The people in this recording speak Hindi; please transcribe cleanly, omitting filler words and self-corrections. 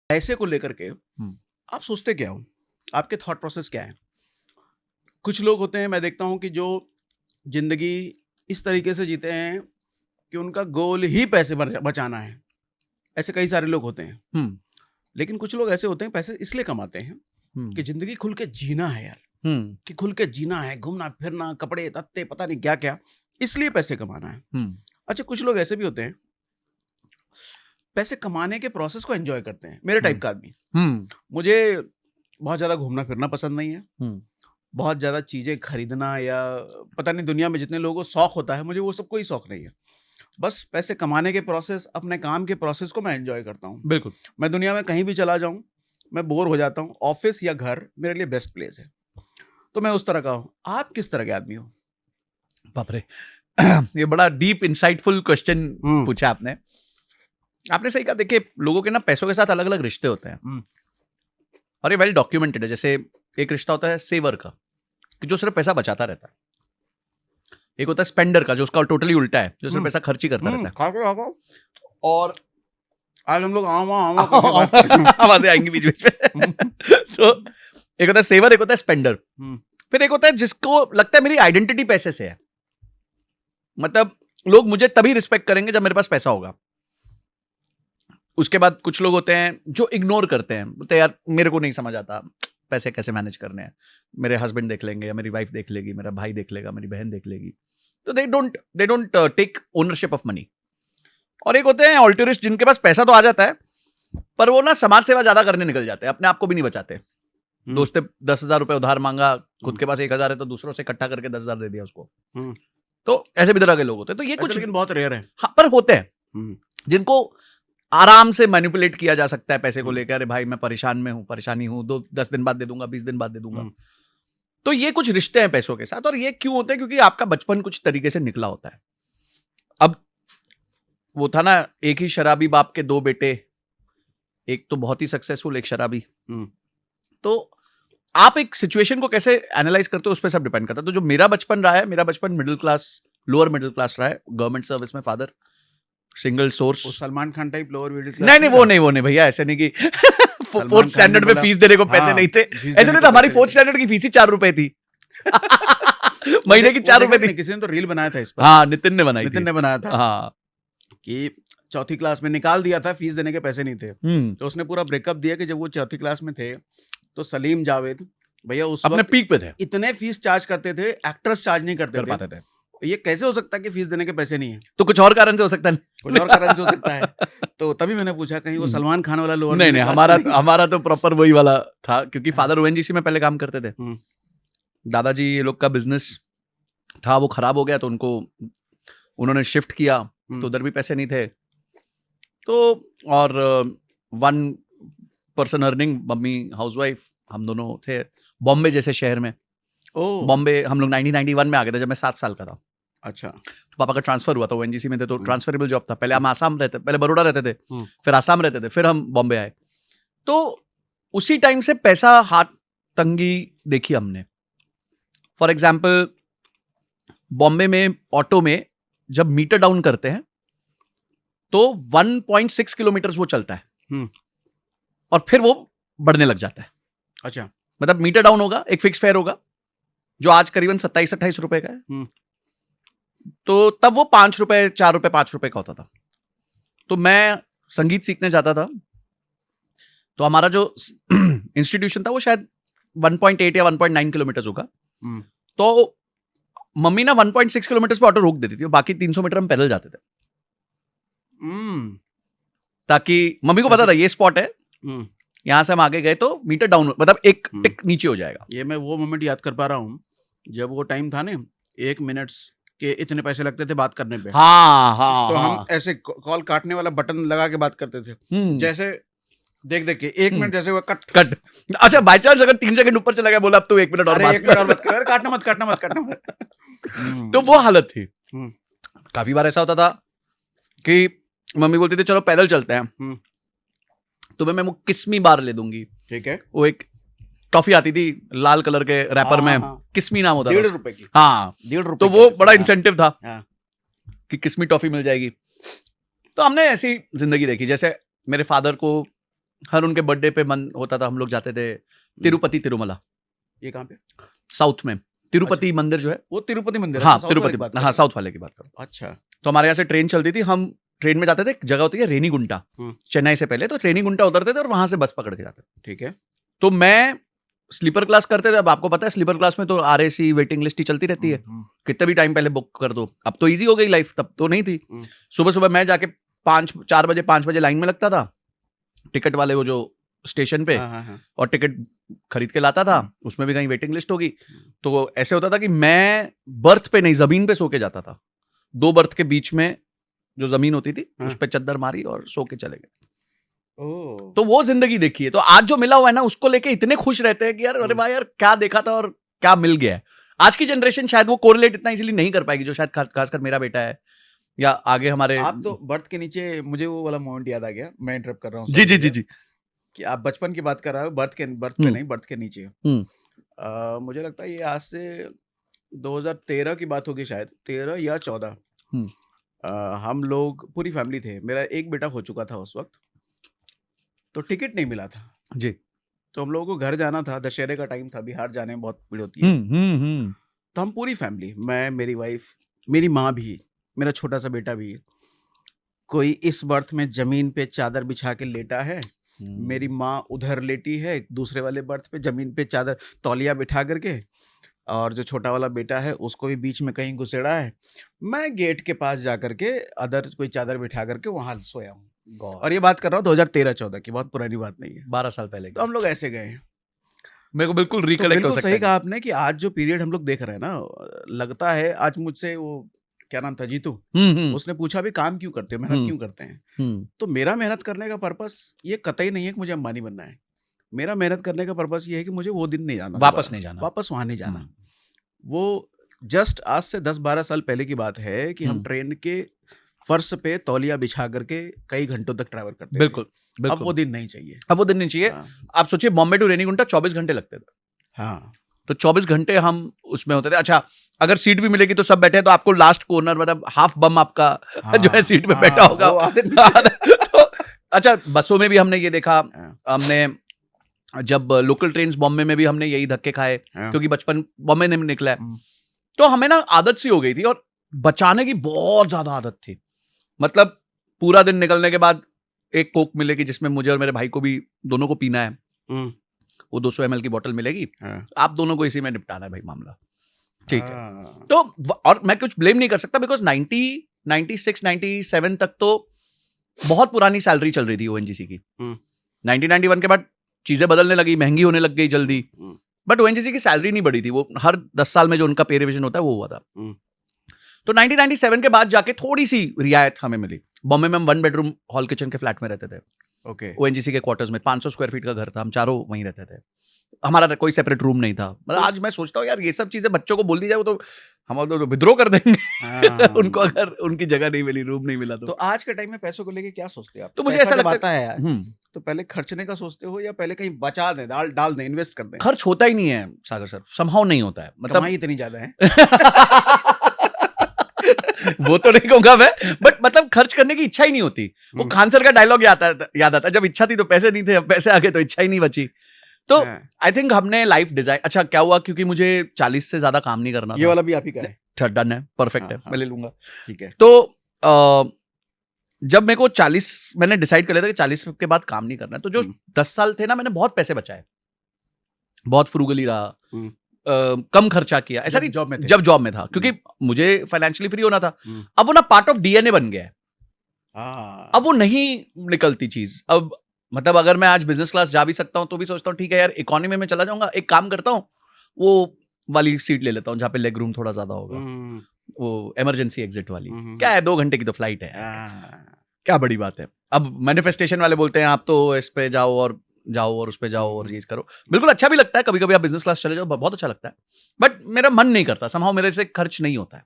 पैसे को लेकर के आप सोचते क्या हो? आपके थॉट प्रोसेस क्या है? कुछ लोग होते हैं, मैं देखता हूँ कि जो जिंदगी इस तरीके से जीते हैं कि उनका गोल ही पैसे बचाना है। ऐसे कई सारे लोग होते हैं। लेकिन कुछ लोग ऐसे होते हैं, पैसे इसलिए कमाते हैं कि जिंदगी खुल के जीना है यार, कि खुल के जीना है, घूमना फिरना, कपड़े तत्ते पता नहीं क्या क्या, इसलिए पैसे कमाना है। अच्छा, कुछ लोग ऐसे भी होते हैं, पैसे कमाने के प्रोसेस को एंजॉय करते हैं। मेरे टाइप का आदमी। मुझे बहुत ज्यादा घूमना फिरना पसंद नहीं है, बहुत ज्यादा चीजें खरीदना या पता नहीं दुनिया में जितने लोगों को शौक होता है, मुझे वो सब कोई शौक नहीं है। बस पैसे कमाने के प्रोसेस, अपने काम के प्रोसेस को मैं एंजॉय करता हूँ। बिल्कुल। मैं दुनिया में कहीं भी चला जाऊं, मैं बोर हो जाता हूँ, ऑफिस या घर मेरे लिए बेस्ट प्लेस है। तो मैं उस तरह का हूँ। आप किस तरह के आदमी हो? बाप रे, ये बड़ा डीप इंसाइटफुल क्वेश्चन पूछा आपने। आपने सही कहा। देखिए, लोगों के ना पैसों के साथ अलग अलग रिश्ते होते हैं और ये वेल डॉक्यूमेंटेड है। जैसे एक रिश्ता होता है सेवर का, कि जो सिर्फ पैसा बचाता रहता है। एक होता है स्पेंडर का, जो उसका टोटली उल्टा है, जो सिर्फ पैसा खर्च ही करता रहता है। और आज हम लोग आवाजें आएंगी बीच बीच में। तो एक होता है सेवर, एक होता है स्पेंडर। फिर एक होता है जिसको लगता है मेरी आइडेंटिटी पैसे से है, मतलब लोग मुझे तभी रिस्पेक्ट करेंगे जब मेरे पास पैसा होगा। उसके बाद कुछ लोग होते हैं जो इग्नोर करते हैं, बोलते हैं यार मेरे को नहीं समझ आता पैसे कैसे मैनेज करने हैं, मेरे हस्बैंड देख लेंगे, या मेरी वाइफ देख लेगी, मेरा भाई देख लेगा, मेरी बहन देख लेगी। तो they don't take ownership of money. और एक होते हैं ऑल्टरिस्ट, जिनके पास पैसा तो आ जाता है पर वो ना समाज सेवा ज्यादा करने निकल जाते हैं, अपने आप को भी नहीं बचाते। दोस्त 10,000 रुपए उधार मांगा, खुद के पास 1,000 है तो दूसरों से इकट्ठा करके 10,000 दे दिया उसको। तो ऐसे भी तरह के लोग होते हैं। तो ये कुछ लेकिन बहुत रेयर है। हाँ, पर होते हैं जिनको आराम से मैनिपुलेट किया जा सकता है पैसे को लेकर। अरे भाई मैं परेशानी हूं, 10 दिन बाद दे दूंगा, 20 दिन बाद दे दूंगा। तो ये कुछ रिश्ते हैं पैसों के साथ। और ये क्यों होते हैं? क्योंकि आपका बचपन कुछ तरीके से निकला होता है। अब वो था ना, एक ही शराबी बाप के 2 बेटे, एक तो बहुत ही सक्सेसफुल, एक शराबी। तो आप एक सिचुएशन को कैसे एनालाइज करते हो उस पर सब डिपेंड करता है। तो जो मेरा बचपन रहा है, मेरा बचपन middle class, lower middle class रहा है। गवर्नमेंट सर्विस में father, single source. Salman Khan type lower middle class? नहीं, वो नहीं भैया, ऐसे नहीं कि 4th स्टैंडर्ड में फीस देने को पैसे नहीं थे। ऐसे नहीं था, हमारी 4th स्टैंडर्ड की फीस ही 4 रुपए थी। महीने की 4 रुपए थी। किसी ने तो रील बनाया था इस पर। हाँ, नितिन ने बनाया था। हाँ, कि 4th क्लास में निकाल दिया था, फीस देने के पैसे नहीं थे। तो उसने पूरा ब्रेकअप दिया कि जब वो 4th क्लास में थे तो सलीम जावेद भैया उस अपने पीक पे थे, इतने फीस चार्ज करते थे, एक्टर्स चार्ज नहीं करते थे। ये कैसे हो सकता है कि फीस देने के पैसे नहीं है? तो कुछ और कारण से हो सकता है, कुछ और कारण से हो सकता है। तो तभी मैंने पूछा कहीं वो सलमान खान वाला लोअर? नहीं, हमारा तो प्रॉपर वही वाला था, क्योंकि फादर ओएनजीसी में पहले काम करते थे। दादाजी ये लोग का बिजनेस था, वो खराब हो गया तो उन्होंने शिफ्ट किया, तो उधर भी पैसे नहीं थे। तो और 1 पर्सन अर्निंग, मम्मी हाउसवाइफ, हम दोनों थे बॉम्बे जैसे शहर में। बॉम्बे हम लोग 1991 में आ गए थे, जब मैं 7 साल का था। अच्छा। तो पापा का ट्रांसफर हुआ था, ओएनजीसी में थे तो ट्रांसफरेबल जॉब था। पहले हम आसाम रहते, पहले बड़ौदा रहते थे, फिर आसाम रहते थे, फिर हम बॉम्बे आए। तो उसी टाइम से पैसा हाथ तंगी देखी हमने। फॉर एग्जाम्पल, बॉम्बे में ऑटो में जब मीटर डाउन करते हैं तो 1.6 किलोमीटर वो चलता है और फिर वो बढ़ने लग जाता है। अच्छा। मतलब मीटर डाउन होगा, एक फिक्स फेयर होगा जो आज करीबन 27-28 रुपए का है। तो तब वो 5 रुपए, 4 रुपए, 5 रुपए का होता था। तो मैं संगीत सीखने जाता था, तो हमारा जो इंस्टीट्यूशन था वो शायद 1.8 या 1.9 किलोमीटर होगा। तो मम्मी ना 1.6 किलोमीटर पे ऑटो रोक देती थी, बाकी 300 मीटर हम पैदल जाते थे। ताकि मम्मी को पता था ये स्पॉट है, यहां से हम आगे गए तो मीटर डाउन, मतलब एक टिक नीचे हो जाएगा। ये मैं वो मोमेंट याद कर पा रहा हूँ जब वो टाइम था ना, 1 मिनट के इतने पैसे लगते थे बात करने पे। हाँ, तो हम ऐसे कॉल काटने वाला बटन लगा के बात करते थे, जैसे देख के 1 मिनट जैसे वो कट। अच्छा, बाई चांस अगर 3 सेकंड ऊपर चला गया, बोला अब तो 1 मिनट और बात कर, काटना मत। तो वो हालत थी। काफी बार ऐसा होता था कि मम्मी बोलती थी चलो पैदल चलते हैं, तो मैं किस्मी बार ले दूंगी। ठीक है। वो एक टॉफी आती थी लाल कलर के रैपर में, किस्मी नाम होता था। 1.5 रुपए की। हाँ, 1.5 रुपए। तो वो बड़ा इंसेंटिव था कि किस्मी टॉफी मिल जाएगी। तो हमने ऐसी जिंदगी देखी। जैसे मेरे फादर को हर उनके बर्थडे पे मन होता था, हम लोग जाते थे तिरुपति तिरुमला, ये कहाँ पे? साउथ में तिरुपति मंदिर जो है, वो तिरुपति मंदिर है, हाँ साउथ वाले की तिरुपति, बात हाँ कर रहे साउथ वाले की बात करो। हो? अच्छा। तो हमारे यहाँ से ट्रेन चलती थी, हम ट्रेन में जाते थे, एक जगह होती है रेनीगुंटा, चेन्नई से पहले, तो रेनीगुंटा उतरते थे और वहां से बस पकड़ के जाते थे। ठीक है। तो मैं स्लीपर क्लास करते थे, अब आपको पता है स्लीपर क्लास में तो RAC वेटिंग लिस्ट ही चलती रहती है, कितने भी टाइम पहले बुक कर दो। अब तो इजी हो गई लाइफ, तब तो नहीं थी। सुबह सुबह मैं जाके 5 बजे लाइन में लगता था, टिकट वाले वो जो स्टेशन पे, और टिकट खरीद के लाता था, उसमें भी कहीं वेटिंग लिस्ट होगी। तो ऐसे होता था कि मैं बर्थ पे नहीं, जमीन पे सो के जाता था, 2 बर्थ के बीच में जो जमीन होती थी उस पे चद्दर मारी और सो के चले गए। तो वो जिंदगी देखी है। तो आज जो मिला हुआ है ना, उसको लेके इतने खुश रहते हैं कि यार अरे भाई यार क्या देखा था और क्या मिल गया है। आज की जनरेशन शायद वो कोरिलेट इतना इजीली नहीं कर पाएगी, जो शायद खासकर मेरा बेटा है या आगे हमारे। आप तो बर्थ के नीचे, मुझे वो वाला मोमेंट याद आ गया, मैं इंटरप्ट कर रहा हूँ। जी जी जी जी। कि आप बचपन की बात कर रहे हो, बर्थ पे नहीं, बर्थ के नीचे। मुझे लगता है ये आज से 2013 की बात होगी, शायद 13 या 14। हम लोग पूरी फैमिली थे, मेरा एक बेटा हो चुका था उस वक्त, तो टिकट नहीं मिला था जी। तो हम लोगों को घर जाना था, दशहरे का टाइम था, बिहार जाने में बहुत भीड़ होती है। तो हम पूरी फैमिली, मैं, मेरी वाइफ, मेरी माँ भी, मेरा छोटा सा बेटा भी, कोई इस बर्थ में जमीन पे चादर बिछा के लेटा है, मेरी माँ उधर लेटी है दूसरे वाले बर्थ पे जमीन पे चादर तौलिया बिठा करके, और जो छोटा वाला बेटा है उसको भी बीच में कहीं घुसेड़ा है। मैं गेट के पास जा करके अदर कोई चादर बिठा करके वहां सोया हूँ। और ये बात कर रहा हूँ 2013-14 की, बहुत पुरानी बात नहीं है, 12 साल पहले। तो हम लोग ऐसे गए हैं। मेरे को बिल्कुल तो रिकलेक्ट हो बिल्कुल सकता सही है। कहा आपने कि आज जो पीरियड हम लोग देख रहे हैं ना, लगता है आज मुझसे वो क्या नाम था, जीतू, उसने पूछा भी काम क्यों करते हो, मेहनत क्यों करते हैं। तो मेरा मेहनत करने का पर्पस ये कतई नहीं है कि मुझे अंबानी बनना है। मेरा मेहनत करने का पर्पस ये है कि मुझे वो दिन नहीं जाना, वापस नहीं जाना, वापस वहां नहीं जाना। वो जस्ट आज से 10-12 साल पहले की बात है कि हम ट्रेन के फर्श पे तौलिया बिछा करके कई घंटों तक ट्रैवल करते बिल्कुल, थे। बिल्कुल। अब वो दिन नहीं चाहिए, अब वो दिन नहीं चाहिए। आप सोचिए बॉम्बे टू रेनीगुंटा 24 घंटे लगते थे। हाँ, तो 24 घंटे हम उसमें होते थे। अच्छा, अगर सीट भी मिलेगी तो सब बैठे, तो आपको लास्ट कॉर्नर, मतलब हाफ बम आपका जो है सीट पे बैठा होगा। तो अच्छा, बसों में भी हमने ये देखा, हमने जब लोकल ट्रेन्स बॉम्बे में भी हमने यही धक्के खाए, क्योंकि बचपन बॉम्बे में निकला है। तो हमें ना आदत सी हो गई थी, और बचाने की बहुत ज्यादा आदत थी। मतलब पूरा दिन निकलने के बाद एक कोक मिलेगी जिसमें मुझे और मेरे भाई को भी, दोनों को पीना है, वो 200 ml की बोतल मिलेगी, आप दोनों को इसी में निपटाना है भाई मामला, ठीक है। तो और मैं कुछ ब्लेम नहीं कर सकता, बिकॉज 96, 97 तक तो बहुत पुरानी सैलरी चल रही थी ONGC की। 1991 के बाद चीजें बदलने लगी, महंगी होने लग गई जल्दी, बट ONGC की सैलरी नहीं बढ़ी थी। वो हर 10 साल में जो उनका पे रिविजन होता है वो हुआ था। तो 1997 के बाद जाके थोड़ी सी रियायत हमें मिली। बॉम्बे में हम 1 बेडरूम हॉल किचन के फ्लैट में रहते थे, ONGC के क्वार्टर्स में, 500 स्क्वायर फीट का घर था, हम चारों वहीं रहते थे, हमारा कोई सेपरेट रूम नहीं था। मतलब आज मैं सोचता हूँ यार, ये सब चीजें बच्चों को बोल दी जाए, वो तो हम तो विद्रोह कर देंगे। उनको अगर उनकी जगह नहीं मिली, रूम नहीं मिला तो आज के टाइम में पैसों को लेके क्या सोचते हैं आप? तो मुझे ऐसा लगता है यार, तो पहले खर्चने का सोचते हो या पहले कहीं बचा दें, डाल दें, इन्वेस्ट कर दें? खर्च होता ही नहीं है सागर सर, समहाउ नहीं होता है। मतलब कमाई इतनी ज्यादा है। वो तो नहीं कहूंगा मैं, बट मतलब खर्च करने की इच्छा ही नहीं होती। वो खान सर का डायलॉग याद आता है, जब इच्छा थी तो पैसे नहीं थे, अब पैसे आ गए तो इच्छा ही नहीं बची। तो आई थिंक हमने लाइफ डिजाइन, अच्छा क्या हुआ, क्योंकि मुझे 40 से ज्यादा काम नहीं करना था। ये वाला भी आप ही का है? डन है, परफेक्ट है, मैं ले लूंगा। ठीक है। तो जब मेरे को 40, मैंने डिसाइड कर लिया था कि 40 के बाद काम नहीं करना है, तो जो 10 साल थे ना, मैंने बहुत पैसे बचाए, बहुत फ्रूगली रहा, कम खर्चा किया। ऐसा नहीं जब जॉब में था, क्योंकि मुझे फाइनेंशियली फ्री होना था। अब वो ना पार्ट ऑफ DNA बन गया है, अब वो नहीं निकलती चीज। अब मतलब अगर मैं आज बिजनेस क्लास जा भी सकता हूं तो भी सोचता हूँ ठीक है यार, इकोनॉमी में चला जाऊंगा, एक काम करता हूँ, वो वाली सीट ले लेता हूँ जहाँ पे लेग रूम थोड़ा ज्यादा होगा, वो इमरजेंसी एग्जिट वाली। क्या है, 2 घंटे की तो फ्लाइट है, क्या बड़ी बात है। अब मैनिफेस्टेशन वाले बोलते हैं आप तो इस पे जाओ और उस पे जाओ और ये करो, बिल्कुल अच्छा भी लगता है, कभी कभी आप बिजनेस क्लास चले जाओ, बहुत अच्छा लगता है, बट मेरा मन नहीं करता, समहाउ मेरे से खर्च नहीं होता है।